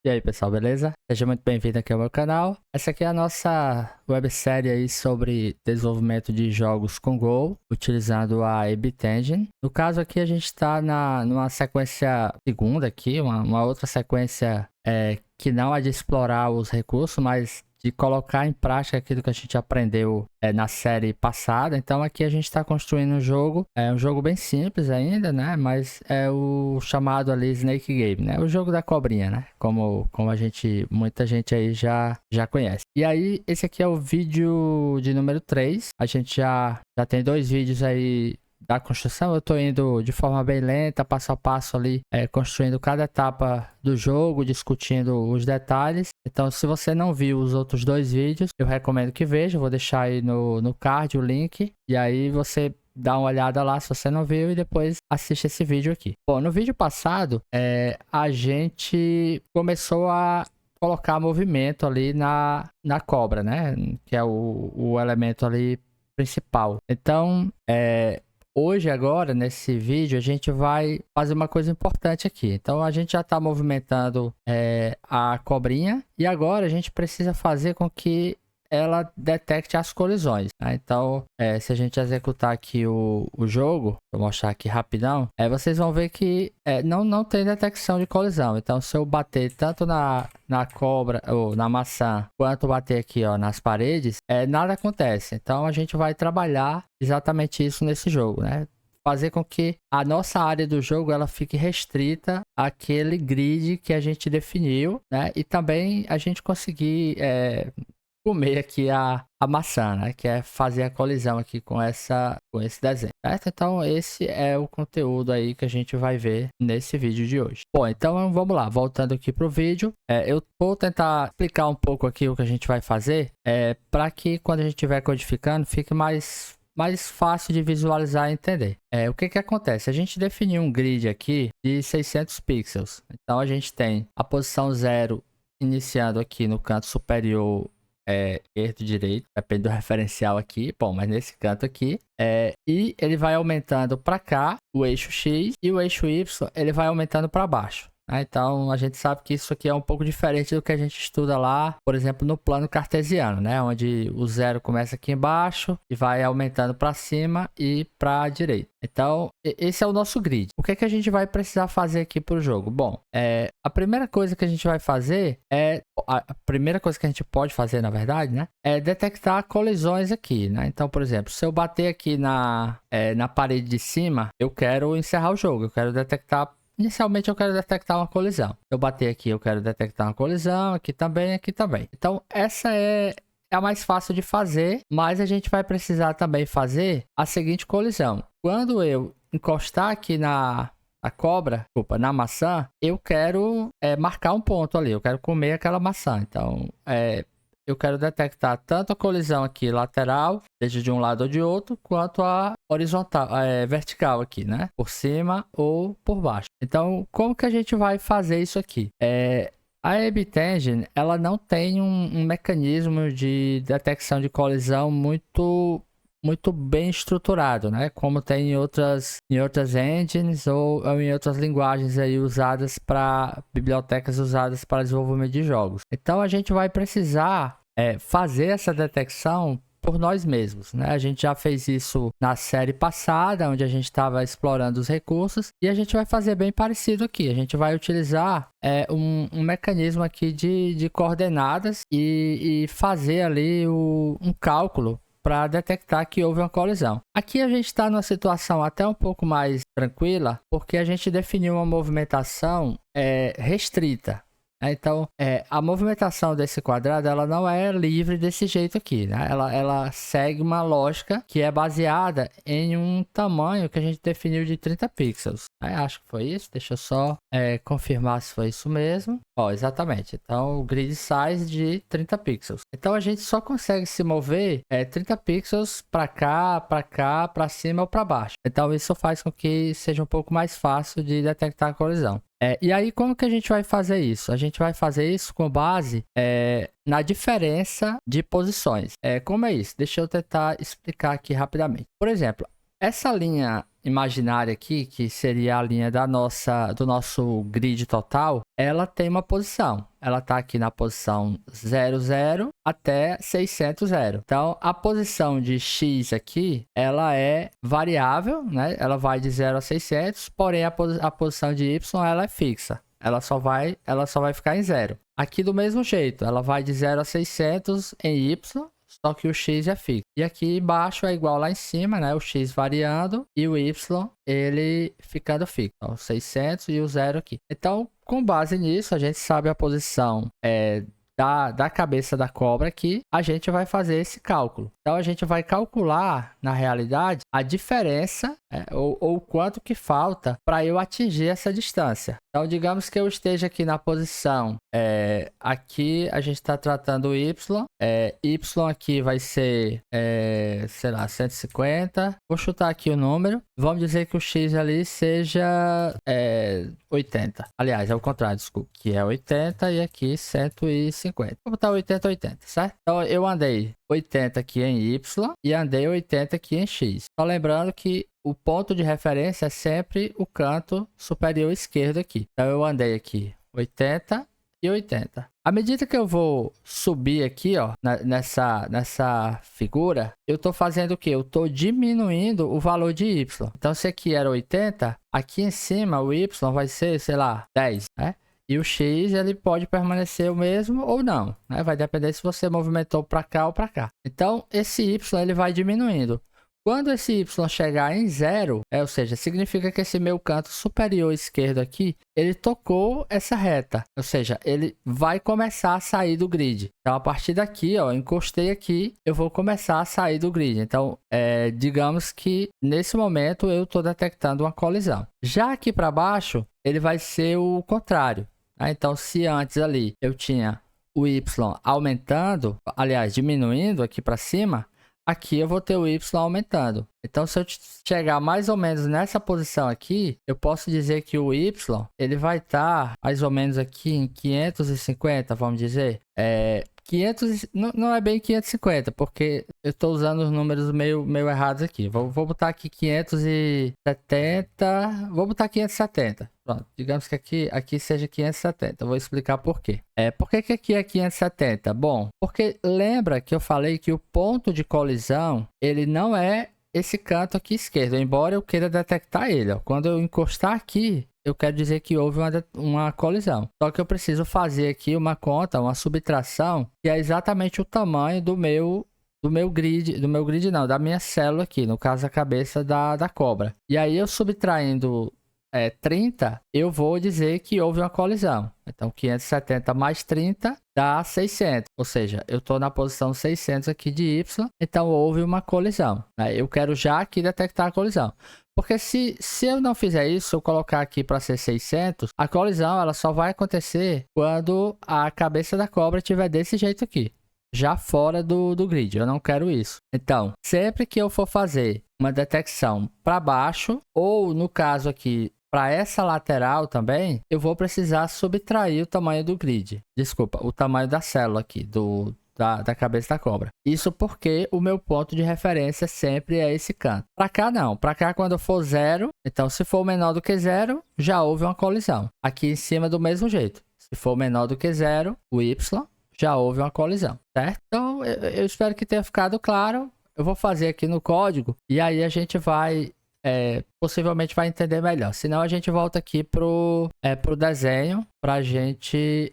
E aí, pessoal, beleza? Seja muito bem-vindo aqui ao meu canal. Essa aqui é a nossa websérie aí sobre desenvolvimento de jogos com Go, utilizando a Ebit Engine. No caso aqui, a gente está numa sequência segunda aqui, uma outra sequência que não é de explorar os recursos, mas de colocar em prática aquilo que a gente aprendeu na série passada. Então aqui a gente está construindo um jogo, um jogo bem simples ainda, né? Mas é o chamado ali Snake Game, né? O jogo da cobrinha, né? Como muita gente aí já conhece. E aí, esse aqui é o vídeo de número 3. A gente já tem 2 vídeos aí da construção. Eu tô indo de forma bem lenta, passo a passo ali, construindo cada etapa do jogo, discutindo os detalhes. Então, se você não viu os outros 2 vídeos, eu recomendo que veja. Eu vou deixar aí no card o link. E aí você dá uma olhada lá se você não viu e depois assiste esse vídeo aqui. Bom, no vídeo passado, a gente começou a colocar movimento ali na cobra, né? Que é o elemento ali principal. Então, hoje, agora, nesse vídeo, a gente vai fazer uma coisa importante aqui. Então, a gente já está movimentando a cobrinha e agora a gente precisa fazer com que ela detecte as colisões, né? Então, se a gente executar aqui o jogo, vou mostrar aqui rapidão, vocês vão ver que não tem detecção de colisão. Então, se eu bater tanto na cobra ou na maçã, quanto bater aqui ó, nas paredes, nada acontece. Então, a gente vai trabalhar exatamente isso nesse jogo, né? Fazer com que a nossa área do jogo ela fique restrita àquele grid que a gente definiu, né? E também a gente conseguir comer aqui a maçã, né? Que é fazer a colisão aqui com esse desenho, certo? Então esse é o conteúdo aí que a gente vai ver nesse vídeo de hoje. Bom, então vamos lá, voltando aqui pro vídeo, eu vou tentar explicar um pouco aqui o que a gente vai fazer, para que quando a gente estiver codificando fique mais fácil de visualizar e entender. O que acontece? A gente definiu um grid aqui de 600 pixels. Então a gente tem a posição 0 iniciando aqui no canto superior esquerdo e direito, depende do referencial aqui, bom, mas nesse canto aqui, e ele vai aumentando para cá, o eixo X, e o eixo Y, ele vai aumentando para baixo. Então, a gente sabe que isso aqui é um pouco diferente do que a gente estuda lá, por exemplo, no plano cartesiano, né? Onde o 0 começa aqui embaixo e vai aumentando para cima e para a direita. Então, esse é o nosso grid. O que a gente vai precisar fazer aqui para o jogo? Bom, a primeira coisa que a gente vai fazer a primeira coisa que a gente pode fazer, na verdade, né? É detectar colisões aqui, né? Então, por exemplo, se eu bater aqui na parede de cima, eu quero encerrar o jogo, eu quero detectar. Inicialmente eu quero detectar uma colisão. Eu bater aqui, eu quero detectar uma colisão, aqui também, aqui também. Então, essa é a mais fácil de fazer, mas a gente vai precisar também fazer a seguinte colisão. Quando eu encostar aqui na maçã, eu quero marcar um ponto ali, eu quero comer aquela maçã. Então, eu quero detectar tanto a colisão aqui lateral, seja de um lado ou de outro, quanto a horizontal, vertical aqui, né? Por cima ou por baixo. Então, como que a gente vai fazer isso aqui? A Ebit Engine, ela não tem um mecanismo de detecção de colisão muito bem estruturado, né? Como tem em outras engines ou em outras linguagens aí usadas para bibliotecas usadas para desenvolvimento de jogos. Então a gente vai precisar fazer essa detecção por nós mesmos, né? A gente já fez isso na série passada, onde a gente estava explorando os recursos, e a gente vai fazer bem parecido aqui. A gente vai utilizar um mecanismo aqui de coordenadas e fazer ali um cálculo para detectar que houve uma colisão. Aqui a gente está numa situação até um pouco mais tranquila, porque a gente definiu uma movimentação restrita. Então, a movimentação desse quadrado, ela não é livre desse jeito aqui, né? Ela segue uma lógica que é baseada em um tamanho que a gente definiu de 30 pixels. Acho que foi isso. Deixa eu só confirmar se foi isso mesmo. Exatamente. Então, o grid size de 30 pixels. Então, a gente só consegue se mover 30 pixels para cá, para cima ou para baixo. Então, isso faz com que seja um pouco mais fácil de detectar a colisão. E aí, como que a gente vai fazer isso? A gente vai fazer isso com base na diferença de posições. Como é isso? Deixa eu tentar explicar aqui rapidamente. Por exemplo, essa linha imaginária aqui, que seria a linha do nosso grid total, ela tem uma posição. Ela está aqui na posição 00 até 600. Então, a posição de x aqui, ela é variável, né? Ela vai de 0 a 600, porém a posição de y ela é fixa. Ela só vai ficar em 0. Aqui do mesmo jeito, ela vai de 0 a 600 em y, só que o x é fixo. E aqui embaixo é igual lá em cima, né? O x variando e o y, ele ficando fixo. Então, 600 e o 0 aqui. Então, com base nisso, a gente sabe a posição da cabeça da cobra aqui. A gente vai fazer esse cálculo. Então, a gente vai calcular, na realidade, a diferença ou quanto que falta para eu atingir essa distância. Então, digamos que eu esteja aqui na posição, aqui a gente está tratando o y, y aqui vai ser, sei lá, 150, vou chutar aqui o número, vamos dizer que o x ali seja 80, aliás, é o contrário, desculpa, que é 80 e aqui 150, vou botar 80, 80, certo? Então, eu andei 80 aqui em y e andei 80 aqui em x. Só lembrando que o ponto de referência é sempre o canto superior esquerdo aqui. Então, eu andei aqui 80 e 80. À medida que eu vou subir aqui, ó, nessa figura, eu estou fazendo o quê? Eu estou diminuindo o valor de y. Então, se aqui era 80, aqui em cima o y vai ser, sei lá, 10, né? E o x ele pode permanecer o mesmo ou não, né? Vai depender se você movimentou para cá ou para cá. Então, esse y ele vai diminuindo. Quando esse y chegar em 0, ou seja, significa que esse meu canto superior esquerdo aqui, ele tocou essa reta. Ou seja, ele vai começar a sair do grid. Então, a partir daqui, ó, encostei aqui, eu vou começar a sair do grid. Então, digamos que nesse momento eu estou detectando uma colisão. Já aqui para baixo, ele vai ser o contrário. Né? Então, se antes ali eu tinha o y aumentando, aliás, diminuindo aqui para cima, aqui eu vou ter o y aumentando. Então, se eu chegar mais ou menos nessa posição aqui, eu posso dizer que o y ele vai estar mais ou menos aqui em 550, vamos dizer. 500, não é bem 550, porque eu estou usando os números meio errados aqui. Vou botar aqui 570, vou botar 570. Pronto, digamos que aqui seja 570. Eu vou explicar por quê. Por que aqui é 570? Bom, porque lembra que eu falei que o ponto de colisão, ele não é esse canto aqui esquerdo, embora eu queira detectar ele. Ó. Quando eu encostar aqui, eu quero dizer que houve uma colisão. Só que eu preciso fazer aqui uma conta, uma subtração, que é exatamente o tamanho do meu grid não, da minha célula aqui, no caso a cabeça da cobra. E aí eu subtraindo 30, eu vou dizer que houve uma colisão. Então 570 mais 30 dá 600. Ou seja, eu estou na posição 600 aqui de y, então houve uma colisão. Eu quero já aqui detectar a colisão. Porque se eu não fizer isso, se eu colocar aqui para ser 600, a colisão ela só vai acontecer quando a cabeça da cobra estiver desse jeito aqui, já fora do grid. Eu não quero isso. Então, sempre que eu for fazer uma detecção para baixo, ou no caso aqui, para essa lateral também, eu vou precisar subtrair o tamanho do grid. Desculpa, o tamanho da célula aqui, da cabeça da cobra. Isso porque o meu ponto de referência sempre é esse canto. Para cá não. Para cá quando for 0, então se for menor do que 0, já houve uma colisão. Aqui em cima do mesmo jeito. Se for menor do que 0, o y, já houve uma colisão, certo? Então eu espero que tenha ficado claro. Eu vou fazer aqui no código e aí a gente vai... possivelmente vai entender melhor. Senão a gente volta aqui pro desenho para a gente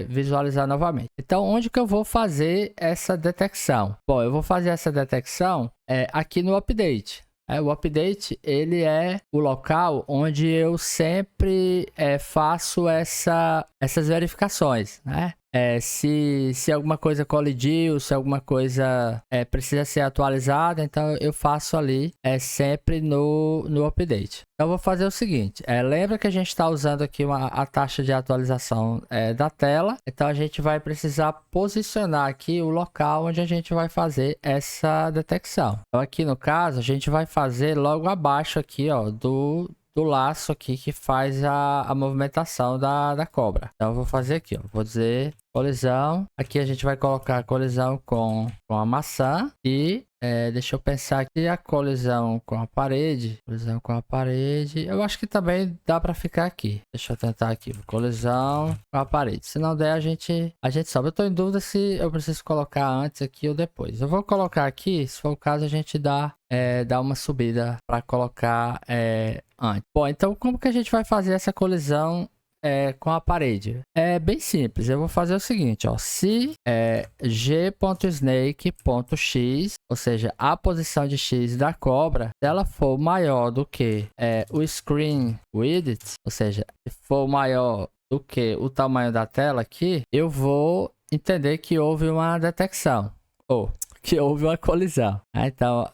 visualizar novamente. Então, onde que eu vou fazer essa detecção? Bom, eu vou fazer essa detecção aqui no update. O update, ele é o local onde eu sempre faço essas verificações, né? Se alguma coisa colidiu, se alguma coisa precisa ser atualizada, então eu faço ali sempre no update. Então eu vou fazer o seguinte, lembra que a gente está usando aqui a taxa de atualização da tela, então a gente vai precisar posicionar aqui o local onde a gente vai fazer essa detecção. Então aqui no caso a gente vai fazer logo abaixo aqui, ó, do do laço aqui que faz a movimentação da cobra. Então eu vou fazer aqui, ó. Vou dizer colisão. Aqui a gente vai colocar a colisão com a maçã e deixa eu pensar aqui a colisão com a parede. Colisão com a parede. Eu acho que também dá para ficar aqui. Deixa eu tentar aqui. Colisão com a parede. Se não der, a gente sobe. Eu tô em dúvida se eu preciso colocar antes aqui ou depois. Eu vou colocar aqui. Se for o caso, a gente dá uma subida para colocar antes. Bom, então como que a gente vai fazer essa colisão com a parede? É bem simples. Eu vou fazer o seguinte, ó. Se g.snake.x, ou seja, a posição de x da cobra, se ela for maior do que o screen width, ou seja, se for maior do que o tamanho da tela aqui, eu vou entender que houve uma detecção, ou que houve uma colisão. Então,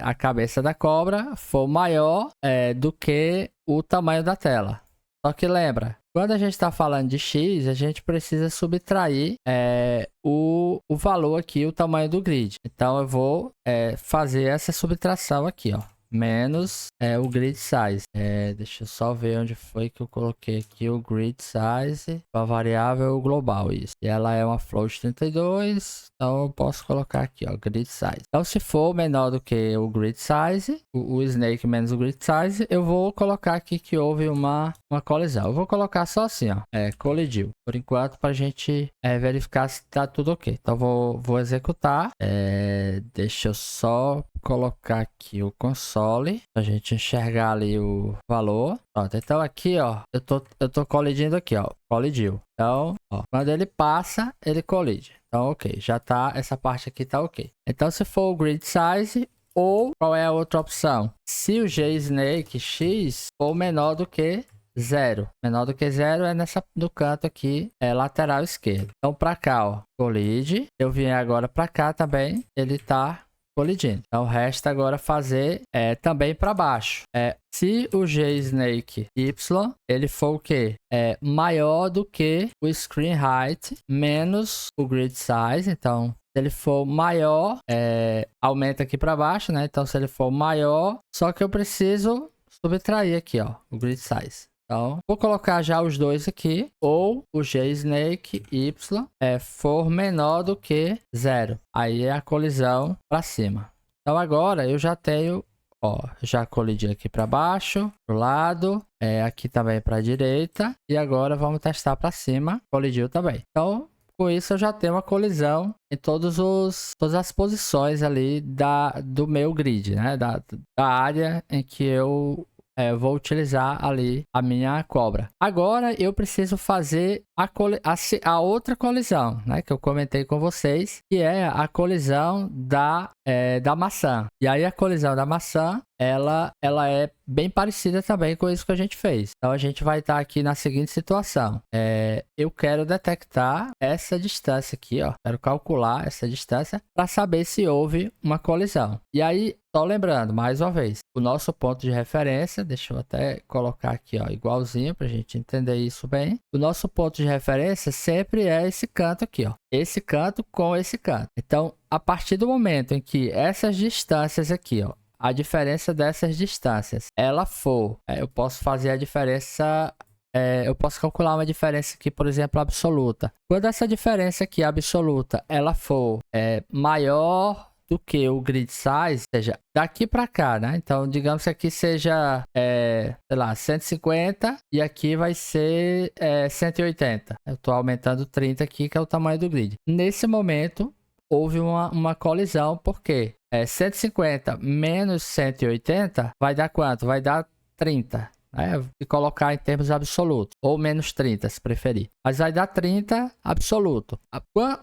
a cabeça da cobra for maior do que o tamanho da tela. Só que lembra, quando a gente está falando de x, a gente precisa subtrair o valor aqui, o tamanho do grid. Então, eu vou fazer essa subtração aqui, ó. Menos o grid size. Deixa eu só ver onde foi que eu coloquei aqui o grid size. A variável global, isso. E ela é uma float 32. Então eu posso colocar aqui, ó, grid size. Então se for menor do que o grid size, o snake menos o grid size, eu vou colocar aqui que houve uma colisão. Eu vou colocar só assim, ó, colidiu. Por enquanto, para a gente verificar se tá tudo ok. Então vou executar. Deixa eu só colocar aqui o console pra gente enxergar ali o valor. Pronto, então aqui, ó, eu tô colidindo aqui, ó, colidiu. Então, ó, quando ele passa, ele colide. Então, ok, já tá, essa parte aqui tá ok. Então, se for o grid size, ou qual é a outra opção? Se o gsnake x for menor do que 0. Menor do que 0 é no canto aqui, lateral esquerdo. Então, para cá, ó, colide. Eu vim agora para cá também, ele tá colidindo. Então, resta agora fazer também para baixo. Se o gsnake y, ele for o quê? Maior do que o screen height menos o grid size. Então, se ele for maior, aumenta aqui para baixo, né? Então, se ele for maior, só que eu preciso subtrair aqui, ó, o grid size. Então, vou colocar já os dois aqui, ou o gsnake y for menor do que 0. Aí é a colisão para cima. Então, agora eu já tenho, ó, já colidi aqui para baixo, pro lado, aqui também para a direita. E agora vamos testar para cima, colidiu também. Então, com isso eu já tenho uma colisão em todas as posições ali do meu grid, né? Da área em que eu vou utilizar ali a minha cobra. Agora eu preciso fazer a outra colisão, né? Que eu comentei com vocês, que é a colisão da maçã. E aí a colisão da maçã, ela é bem parecida também com isso que a gente fez. Então a gente vai estar aqui na seguinte situação. Eu quero detectar essa distância aqui, ó. Quero calcular essa distância para saber se houve uma colisão. E aí, só lembrando, mais uma vez, o nosso ponto de referência, deixa eu até colocar aqui, ó, igualzinho para a gente entender isso bem. O nosso ponto de referência sempre é esse canto aqui, ó. Esse canto com esse canto. Então, a partir do momento em que essas distâncias aqui, ó, a diferença dessas distâncias, ela for, eu posso fazer a diferença, eu posso calcular uma diferença aqui, por exemplo, absoluta. Quando essa diferença aqui absoluta, ela for maior do que o grid size, ou seja, daqui para cá, né? Então, digamos que aqui seja, sei lá, 150 e aqui vai ser 180. Eu estou aumentando 30 aqui, que é o tamanho do grid. Nesse momento, houve uma colisão, porque 150 menos 180 vai dar quanto? Vai dar 30. E colocar em termos absolutos, ou menos 30 se preferir, mas vai dar 30 absoluto.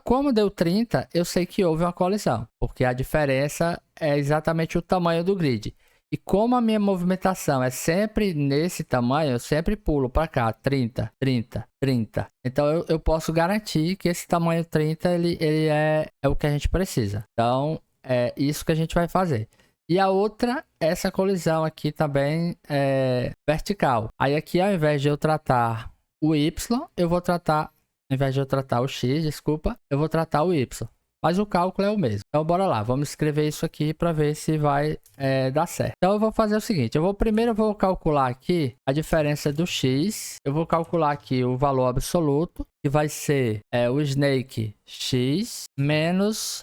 Como deu 30, eu sei que houve uma colisão, porque a diferença é exatamente o tamanho do grid. E como a minha movimentação é sempre nesse tamanho, eu sempre pulo para cá, 30, 30, 30. Então eu posso garantir que esse tamanho 30 ele é o que a gente precisa. Então é isso que a gente vai fazer. E a outra, essa colisão aqui também é vertical. Aí aqui, ao invés de eu tratar o Y, eu vou tratar, ao invés de eu tratar o X, desculpa, eu vou tratar o Y. mas o cálculo é o mesmo. Então bora lá, vamos escrever isso aqui para ver se vai dar certo. Então eu vou fazer o seguinte, primeiro eu vou calcular aqui a diferença do x, eu vou calcular aqui o valor absoluto, que vai ser o snake x menos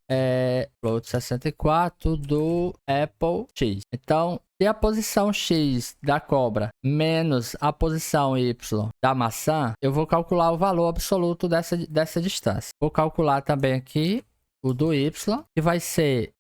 float 64 do apple x. Então, se a posição x da cobra menos a posição y da maçã, eu vou calcular o valor absoluto dessa distância. Vou calcular também aqui o do y, que vai ser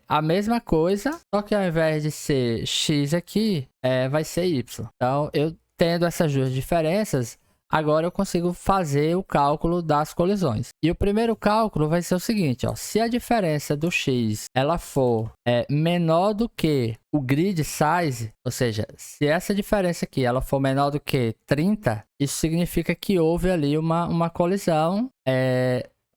a mesma coisa, só que ao invés de ser x aqui, vai ser y. Então, eu tendo essas duas diferenças, agora eu consigo fazer o cálculo das colisões. E o primeiro cálculo vai ser o seguinte, ó, se a diferença do x ela for menor do que o grid size, ou seja, se essa diferença aqui ela for menor do que 30, isso significa que houve ali uma colisão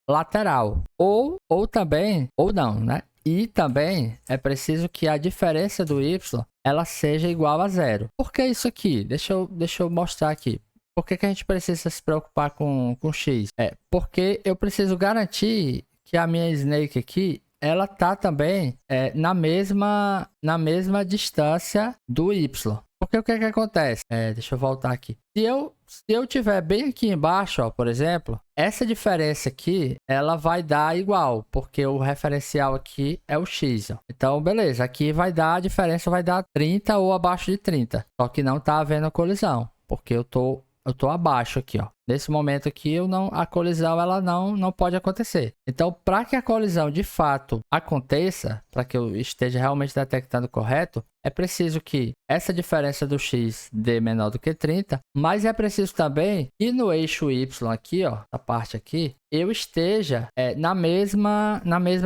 lateral. Ou também, ou não, né? E também é preciso que a diferença do y ela seja igual a zero. Por que isso aqui? Deixa eu mostrar aqui. Por que a gente precisa se preocupar com x? Porque eu preciso garantir que a minha snake aqui, ela tá também na mesma distância do y. Porque o que acontece? Deixa eu voltar aqui. Se eu tiver bem aqui embaixo, ó, por exemplo, essa diferença aqui, ela vai dar igual, porque o referencial aqui é o x. Ó. Então, beleza, aqui a diferença vai dar 30 ou abaixo de 30. Só que não tá havendo colisão, porque eu tô abaixo aqui, ó. Nesse momento aqui, a colisão ela não pode acontecer. Então, para que a colisão de fato aconteça, para que eu esteja realmente detectando correto, é preciso que essa diferença do x dê menor do que 30, mas é preciso também que no eixo y aqui, ó, a parte aqui, eu esteja na mesma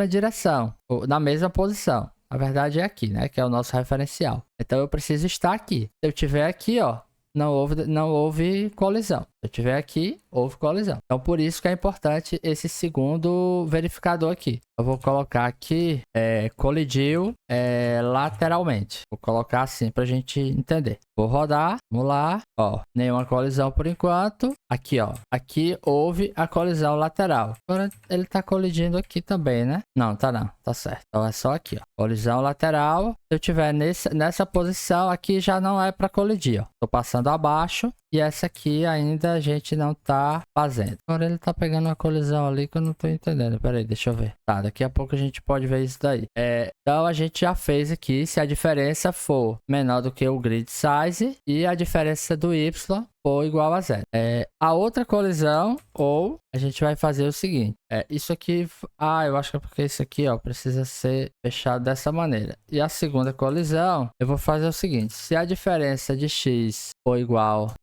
direção, ou na mesma posição. A verdade é aqui, né, que é o nosso referencial. Então, eu preciso estar aqui. Se eu estiver aqui, ó, não houve colisão. Se eu estiver aqui, houve colisão. Então, por isso que é importante esse segundo verificador aqui. Eu vou colocar aqui, colidiu lateralmente. Vou colocar assim para a gente entender. Vou rodar, vamos lá. Ó, nenhuma colisão por enquanto. Aqui, ó. Aqui houve a colisão lateral. Agora ele está colidindo aqui também, né? Não, tá não. Tá certo. Então é só aqui, ó. Colisão lateral. Se eu tiver nessa posição, aqui já não é para colidir, ó. Tô passando abaixo. E essa aqui ainda a gente não tá fazendo. Agora ele tá pegando uma colisão ali que eu não tô entendendo. Pera aí, deixa eu ver. Tá, daqui a pouco a gente pode ver isso daí. Então a gente já fez aqui. Se a diferença for menor do que o grid size e a diferença do y for igual a zero. A outra colisão, ou a gente vai fazer o seguinte. Isso aqui... eu acho que é porque isso aqui, ó, precisa ser fechado dessa maneira. E a segunda colisão, eu vou fazer o seguinte. Se a diferença de x for igual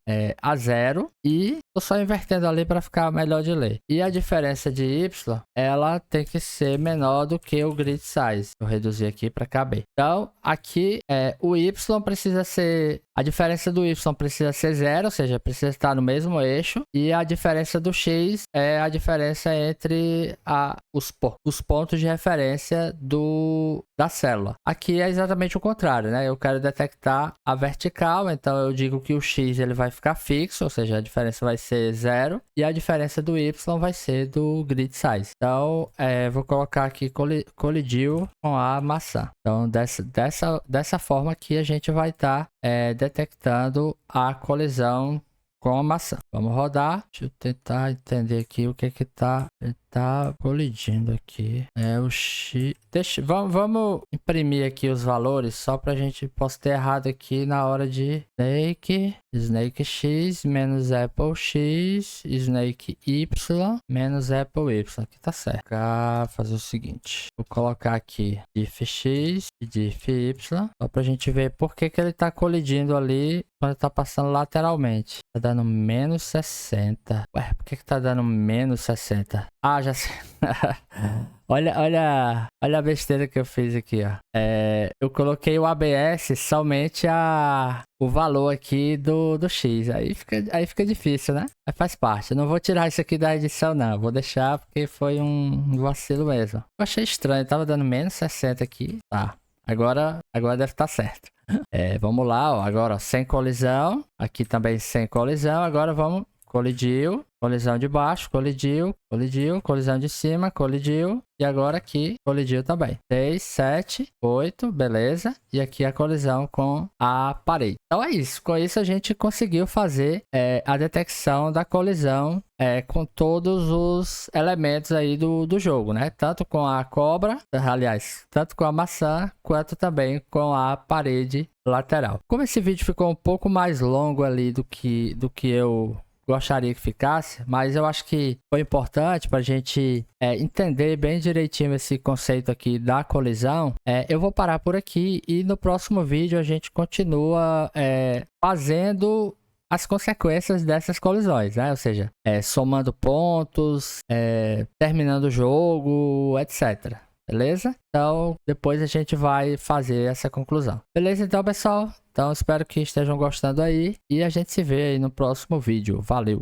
a zero, e tô só invertendo ali para ficar melhor de ler. E a diferença de y, ela tem que ser menor do que o grid size. Vou reduzir aqui para caber. Então, aqui o y precisa ser... A diferença do y precisa ser zero, ou seja, precisa estar no mesmo eixo. E a diferença do x é a diferença entre os pontos de referência da célula. Aqui é exatamente o contrário, né? Eu quero detectar a vertical, então eu digo que o x ele vai ficar fixo, ou seja, a diferença vai ser zero. E a diferença do y vai ser do grid size. Então, vou colocar aqui colidiu com a maçã. Então, dessa forma aqui a gente vai estar detectando a colisão com a maçã. Vamos rodar. Deixa eu tentar entender aqui o que tá colidindo aqui. O x. Vamos imprimir aqui os valores só pra gente posso ter errado aqui na hora de snake x menos apple x, snake y menos apple y. Aqui tá certo. Vou fazer o seguinte. Vou colocar aqui diff x e diff y só pra gente ver por que ele tá colidindo ali quando tá passando lateralmente. Tá dando menos 60. Ué, por que tá dando menos 60? Ah, já sei. Olha a besteira que eu fiz aqui, ó. Eu coloquei o ABS somente o valor aqui do X. Aí fica difícil, né? Mas faz parte. Eu não vou tirar isso aqui da edição, não. Vou deixar porque foi um vacilo mesmo. Eu achei estranho. Tava dando menos 60 aqui. Tá. Agora deve estar certo. Vamos lá, ó. Agora, ó, sem colisão. Aqui também sem colisão. Agora vamos... Colidiu. Colisão de baixo, colidiu, colidiu, colisão de cima, colidiu. E agora aqui, colidiu também. 6, 7, 8, beleza. E aqui a colisão com a parede. Então é isso. Com isso a gente conseguiu fazer a detecção da colisão com todos os elementos aí do jogo, né? Tanto com a cobra, aliás, tanto com a maçã, quanto também com a parede lateral. Como esse vídeo ficou um pouco mais longo ali do que eu gostaria que ficasse, mas eu acho que foi importante para a gente entender bem direitinho esse conceito aqui da colisão. Eu vou parar por aqui e no próximo vídeo a gente continua fazendo as consequências dessas colisões, né? Ou seja, somando pontos, terminando o jogo, etc. Beleza? Então, depois a gente vai fazer essa conclusão. Beleza, então, pessoal? Então, espero que estejam gostando aí. E a gente se vê aí no próximo vídeo. Valeu!